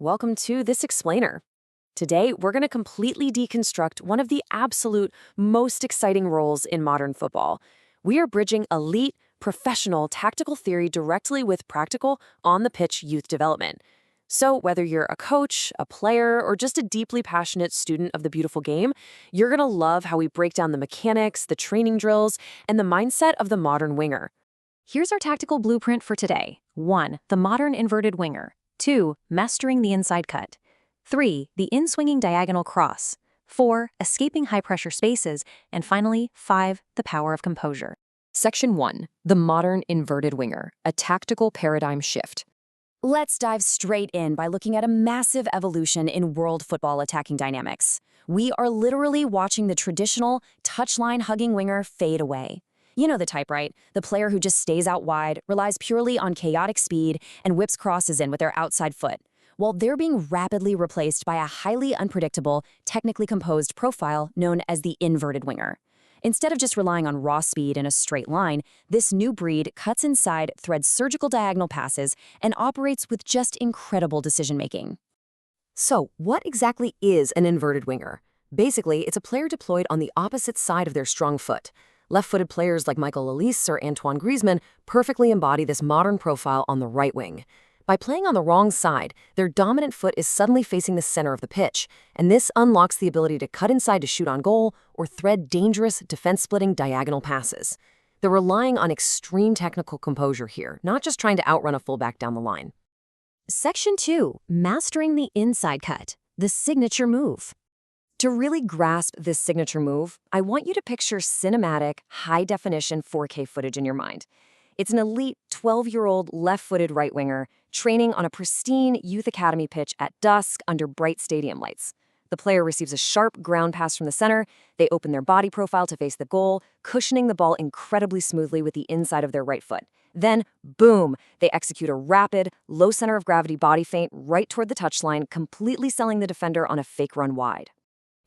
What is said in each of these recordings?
Welcome to This Explainer. Today, we're going to completely deconstruct one of the absolute most exciting roles in modern football. We are bridging elite, professional tactical theory directly with practical, on-the-pitch youth development. So whether you're a coach, a player, or just a deeply passionate student of the beautiful game, you're going to love how we break down the mechanics, the training drills, and the mindset of the modern winger. Here's our tactical blueprint for today. 1. The modern inverted winger. 2. Mastering the inside cut. 3. The in-swinging diagonal cross. 4. Escaping high-pressure spaces. And finally, 5. The power of composure. Section 1. The modern inverted winger, a tactical paradigm shift. Let's dive straight in by looking at a massive evolution in world football attacking dynamics. We are literally watching the traditional touchline-hugging winger fade away. You know the type, right? The player who just stays out wide, relies purely on chaotic speed, and whips crosses in with their outside foot. While they're being rapidly replaced by a highly unpredictable, technically composed profile known as the inverted winger. Instead of just relying on raw speed in a straight line, this new breed cuts inside, threads surgical diagonal passes, and operates with just incredible decision-making. So, what exactly is an inverted winger? Basically, it's a player deployed on the opposite side of their strong foot. Left-footed players like Michael Olise or Antoine Griezmann perfectly embody this modern profile on the right wing. By playing on the wrong side, their dominant foot is suddenly facing the center of the pitch, and this unlocks the ability to cut inside to shoot on goal or thread dangerous, defense-splitting diagonal passes. They're relying on extreme technical composure here, not just trying to outrun a fullback down the line. Section 2. Mastering the inside cut. The signature move. To really grasp this signature move, I want you to picture cinematic, high-definition 4K footage in your mind. It's an elite 12-year-old left-footed right winger training on a pristine youth academy pitch at dusk under bright stadium lights. The player receives a sharp ground pass from the center. They open their body profile to face the goal, cushioning the ball incredibly smoothly with the inside of their right foot. Then, boom, they execute a rapid, low center of gravity body feint right toward the touchline, completely selling the defender on a fake run wide.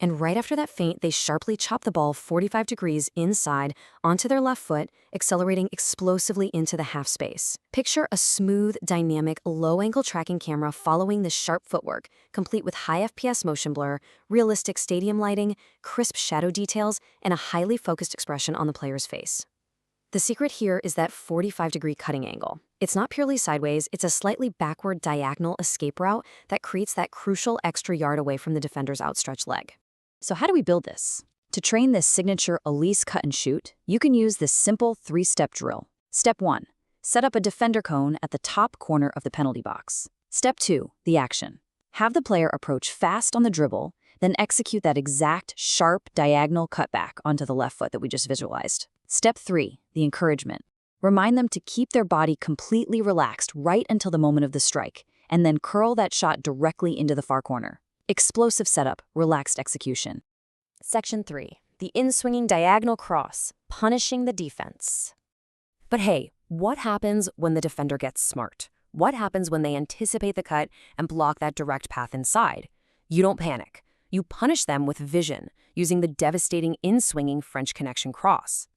And right after that feint, they sharply chop the ball 45 degrees inside onto their left foot, accelerating explosively into the half space. Picture a smooth, dynamic, low-angle tracking camera following this sharp footwork, complete with high FPS motion blur, realistic stadium lighting, crisp shadow details, and a highly focused expression on the player's face. The secret here is that 45-degree cutting angle. It's not purely sideways, it's a slightly backward diagonal escape route that creates that crucial extra yard away from the defender's outstretched leg. So how do we build this? To train this signature Olise cut and shoot, you can use this simple 3-step drill. Step 1. Set up a defender cone at the top corner of the penalty box. Step 2. The action. Have the player approach fast on the dribble, then execute that exact sharp diagonal cutback onto the left foot that we just visualized. Step 3. The encouragement. Remind them to keep their body completely relaxed right until the moment of the strike, and then curl that shot directly into the far corner. Explosive setup, relaxed execution. Section 3. The in-swinging diagonal cross, punishing the defense. But hey, what happens when the defender gets smart? What happens when they anticipate the cut and block that direct path inside? You don't panic. You punish them with vision, using the devastating in-swinging French connection cross.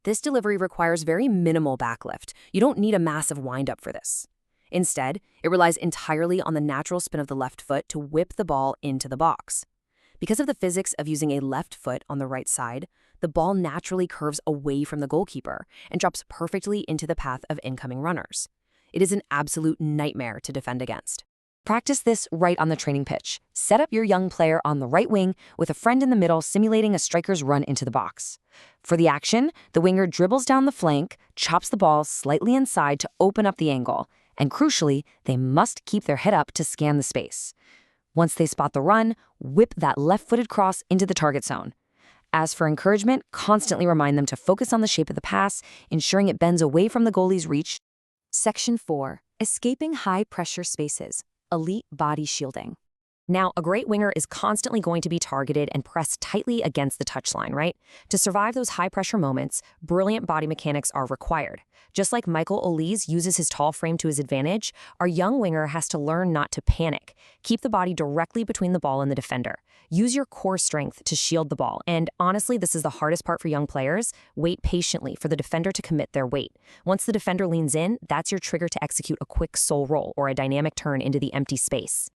This delivery requires very minimal backlift. You don't need a massive wind-up for this. Instead, it relies entirely on the natural spin of the left foot to whip the ball into the box. Because of the physics of using a left foot on the right side, the ball naturally curves away from the goalkeeper and drops perfectly into the path of incoming runners. It is an absolute nightmare to defend against. Practice this right on the training pitch. Set up your young player on the right wing with a friend in the middle simulating a striker's run into the box. For the action, the winger dribbles down the flank, chops the ball slightly inside to open up the angle, and crucially, they must keep their head up to scan the space. Once they spot the run, whip that left-footed cross into the target zone. As for encouragement, constantly remind them to focus on the shape of the pass, ensuring it bends away from the goalie's reach. Section 4. Escaping high-pressure spaces. Elite body shielding. Now, a great winger is constantly going to be targeted and pressed tightly against the touchline, right? To survive those high-pressure moments, brilliant body mechanics are required. Just like Michael Olise uses his tall frame to his advantage, our young winger has to learn not to panic. Keep the body directly between the ball and the defender. Use your core strength to shield the ball. And honestly, this is the hardest part for young players. Wait patiently for the defender to commit their weight. Once the defender leans in, that's your trigger to execute a quick soul roll or a dynamic turn into the empty space.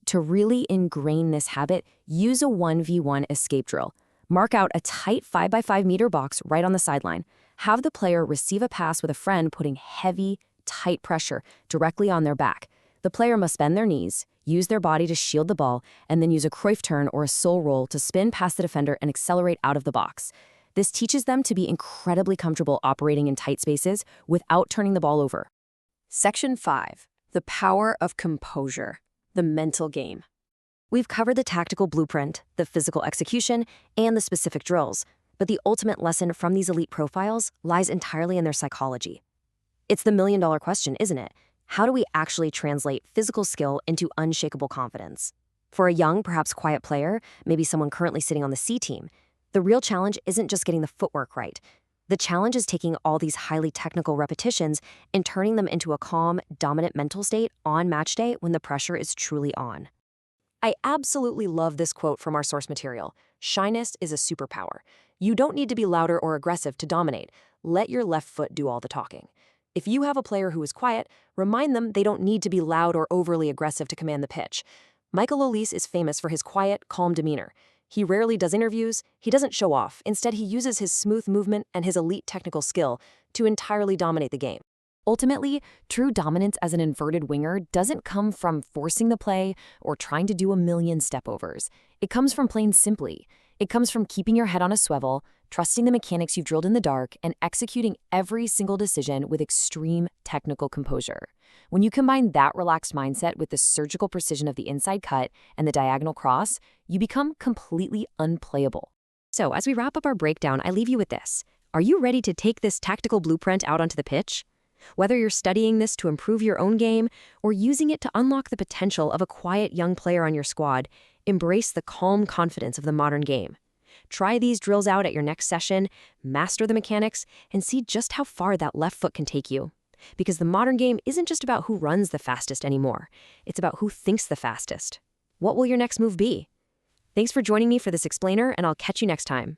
To really ingrain this habit, use a 1v1 escape drill. Mark out a tight 5x5 meter box right on the sideline. Have the player receive a pass with a friend putting heavy, tight pressure directly on their back. The player must bend their knees, use their body to shield the ball, and then use a Cruyff turn or a soul roll to spin past the defender and accelerate out of the box. This teaches them to be incredibly comfortable operating in tight spaces without turning the ball over. Section 5. The power of composure, the mental game. We've covered the tactical blueprint, the physical execution, and the specific drills, but the ultimate lesson from these elite profiles lies entirely in their psychology. It's the million-dollar question, isn't it? How do we actually translate physical skill into unshakable confidence? For a young, perhaps quiet player, maybe someone currently sitting on the C team, the real challenge isn't just getting the footwork right. The challenge is taking all these highly technical repetitions and turning them into a calm, dominant mental state on match day when the pressure is truly on. I absolutely love this quote from our source material. Shyness is a superpower. You don't need to be louder or aggressive to dominate. Let your left foot do all the talking. If you have a player who is quiet, remind them they don't need to be loud or overly aggressive to command the pitch. Michael Olise is famous for his quiet, calm demeanor. He rarely does interviews, he doesn't show off. Instead, he uses his smooth movement and his elite technical skill to entirely dominate the game. Ultimately, true dominance as an inverted winger doesn't come from forcing the play or trying to do a million step-overs. It comes from playing simply. It comes from keeping your head on a swivel, trusting the mechanics you've drilled in the dark, and executing every single decision with extreme technical composure. When you combine that relaxed mindset with the surgical precision of the inside cut and the diagonal cross, you become completely unplayable. So, as we wrap up our breakdown, I leave you with this. Are you ready to take this tactical blueprint out onto the pitch? Whether you're studying this to improve your own game or using it to unlock the potential of a quiet young player on your squad, embrace the calm confidence of the modern game. Try these drills out at your next session, master the mechanics, and see just how far that left foot can take you. Because the modern game isn't just about who runs the fastest anymore. It's about who thinks the fastest. What will your next move be? Thanks for joining me for this explainer, and I'll catch you next time.